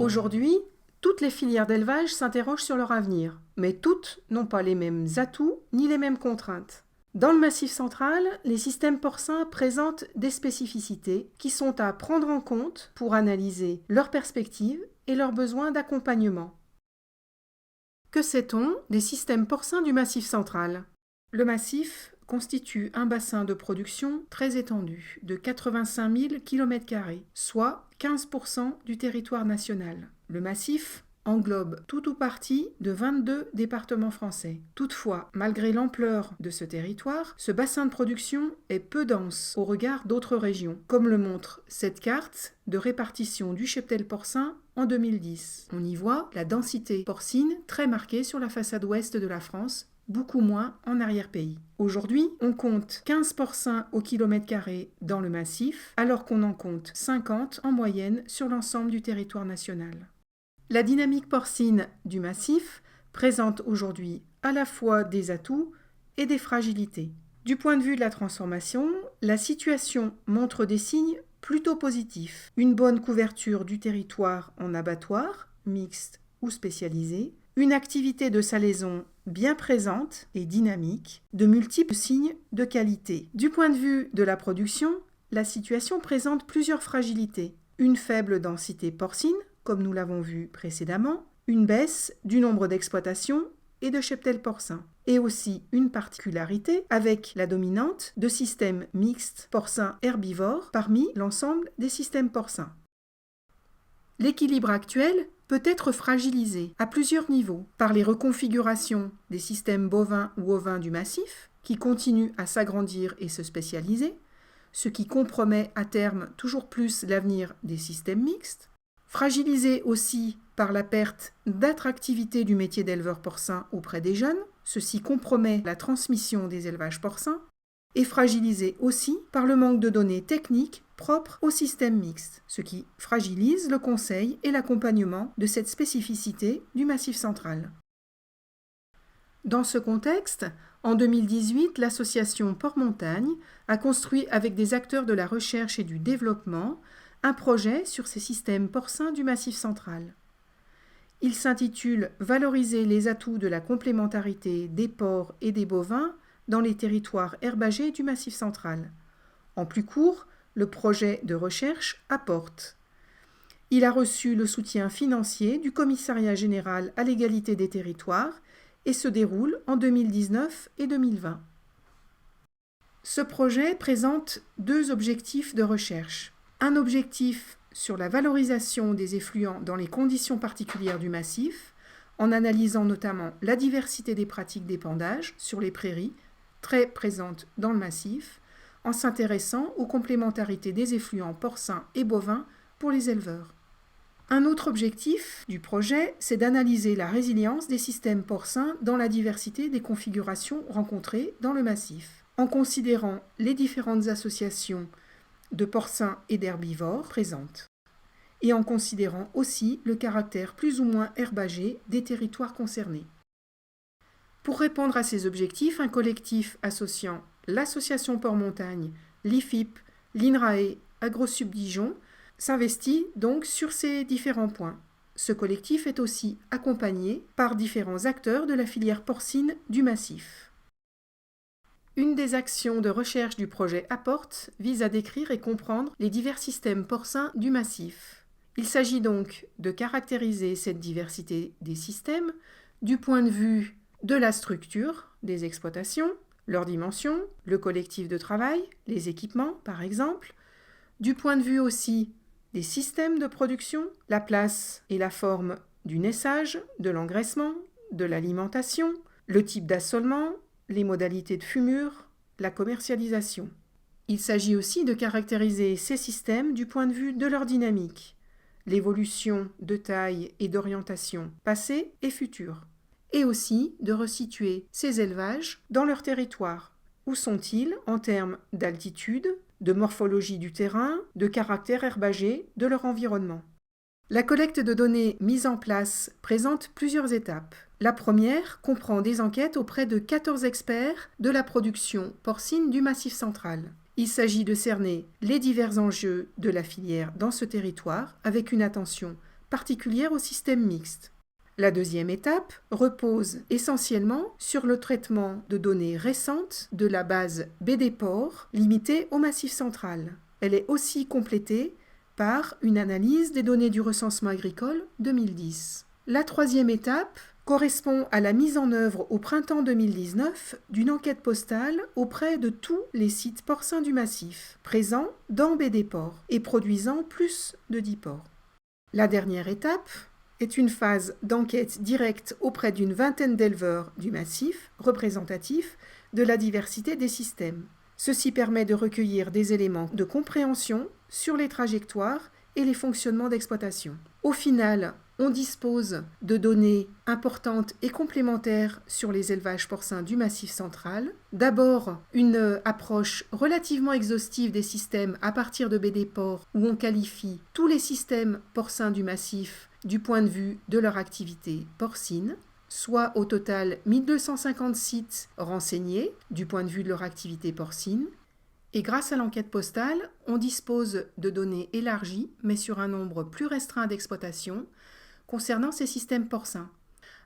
Aujourd'hui, toutes les filières d'élevage s'interrogent sur leur avenir, mais toutes n'ont pas les mêmes atouts ni les mêmes contraintes. Dans le Massif central, les systèmes porcins présentent des spécificités qui sont à prendre en compte pour analyser leurs perspectives et leurs besoins d'accompagnement. Que sait-on des systèmes porcins du Massif central ? Le massif constitue un bassin de production très étendu, de 85 000 km², soit 15% du territoire national. Le massif englobe tout ou partie de 22 départements français. Toutefois, malgré l'ampleur de ce territoire, ce bassin de production est peu dense au regard d'autres régions, comme le montre cette carte de répartition du cheptel porcin en 2010. On y voit la densité porcine très marquée sur la façade ouest de la France, beaucoup moins en arrière-pays. Aujourd'hui, on compte 15 porcins au kilomètre-carré dans le massif, alors qu'on en compte 50 en moyenne sur l'ensemble du territoire national. La dynamique porcine du massif présente aujourd'hui à la fois des atouts et des fragilités. Du point de vue de la transformation, la situation montre des signes plutôt positifs. Une bonne couverture du territoire en abattoir, mixte ou spécialisé, une activité de salaison bien présente et dynamique, de multiples signes de qualité. Du point de vue de la production, la situation présente plusieurs fragilités. Une faible densité porcine, comme nous l'avons vu précédemment, une baisse du nombre d'exploitations et de cheptels porcins, et aussi une particularité avec la dominante de systèmes mixtes porcins herbivores parmi l'ensemble des systèmes porcins. L'équilibre actuel peut être fragilisé à plusieurs niveaux par les reconfigurations des systèmes bovins ou ovins du massif, qui continuent à s'agrandir et se spécialiser, ce qui compromet à terme toujours plus l'avenir des systèmes mixtes, fragilisé aussi par la perte d'attractivité du métier d'éleveur porcin auprès des jeunes, ceci compromet la transmission des élevages porcins, et fragilisé aussi par le manque de données techniques propres au système mixte, ce qui fragilise le conseil et l'accompagnement de cette spécificité du Massif central. Dans ce contexte, en 2018, l'association Port-Montagne a construit avec des acteurs de la recherche et du développement un projet sur ces systèmes porcins du Massif central. Il s'intitule « Valoriser les atouts de la complémentarité des porcs et des bovins dans les territoires herbagés du Massif central ». En plus court, le projet de recherche apporte. Il a reçu le soutien financier du Commissariat général à l'égalité des territoires et se déroule en 2019 et 2020. Ce projet présente deux objectifs de recherche. Un objectif sur la valorisation des effluents dans les conditions particulières du massif, en analysant notamment la diversité des pratiques d'épandage sur les prairies, très présentes dans le massif, en s'intéressant aux complémentarités des effluents porcins et bovins pour les éleveurs. Un autre objectif du projet, c'est d'analyser la résilience des systèmes porcins dans la diversité des configurations rencontrées dans le massif, en considérant les différentes associations de porcins et d'herbivores présentes, et en considérant aussi le caractère plus ou moins herbagé des territoires concernés. Pour répondre à ces objectifs, un collectif associant l'association Port-Montagne, l'IFIP, l'INRAE, AgroSub Dijon s'investit donc sur ces différents points. Ce collectif est aussi accompagné par différents acteurs de la filière porcine du massif. Une des actions de recherche du projet Apporte vise à décrire et comprendre les divers systèmes porcins du massif. Il s'agit donc de caractériser cette diversité des systèmes du point de vue de la structure des exploitations, leurs dimensions, le collectif de travail, les équipements par exemple, du point de vue aussi des systèmes de production, la place et la forme du naissage, de l'engraissement, de l'alimentation, le type d'assolement, les modalités de fumure, la commercialisation. Il s'agit aussi de caractériser ces systèmes du point de vue de leur dynamique, l'évolution de taille et d'orientation passée et future, et aussi de resituer ces élevages dans leur territoire. Où sont-ils en termes d'altitude, de morphologie du terrain, de caractère herbagé de leur environnement? La collecte de données mise en place présente plusieurs étapes. La première comprend des enquêtes auprès de 14 experts de la production porcine du Massif central. Il s'agit de cerner les divers enjeux de la filière dans ce territoire avec une attention particulière au système mixte. La deuxième étape repose essentiellement sur le traitement de données récentes de la base BDPOR limitée au Massif central. Elle est aussi complétée par une analyse des données du recensement agricole 2010. La troisième étape correspond à la mise en œuvre au printemps 2019 d'une enquête postale auprès de tous les sites porcins du massif, présents dans BDPOR et produisant plus de 10 porcs. La dernière étape est une phase d'enquête directe auprès d'une vingtaine d'éleveurs du massif, représentatifs de la diversité des systèmes. Ceci permet de recueillir des éléments de compréhension sur les trajectoires et les fonctionnements d'exploitation. Au final, on dispose de données importantes et complémentaires sur les élevages porcins du Massif central. D'abord, une approche relativement exhaustive des systèmes à partir de BDPOR, où on qualifie tous les systèmes porcins du massif du point de vue de leur activité porcine, soit au total 1250 sites renseignés du point de vue de leur activité porcine. Et grâce à l'enquête postale, on dispose de données élargies, mais sur un nombre plus restreint d'exploitations, concernant ces systèmes porcins,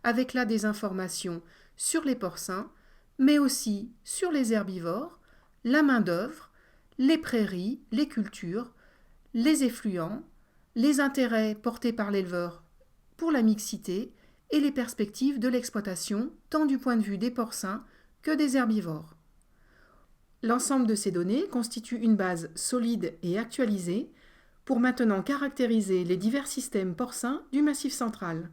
avec là des informations sur les porcins, mais aussi sur les herbivores, la main-d'œuvre, les prairies, les cultures, les effluents, les intérêts portés par l'éleveur pour la mixité et les perspectives de l'exploitation, tant du point de vue des porcins que des herbivores. L'ensemble de ces données constitue une base solide et actualisée pour maintenant caractériser les divers systèmes porcins du Massif central.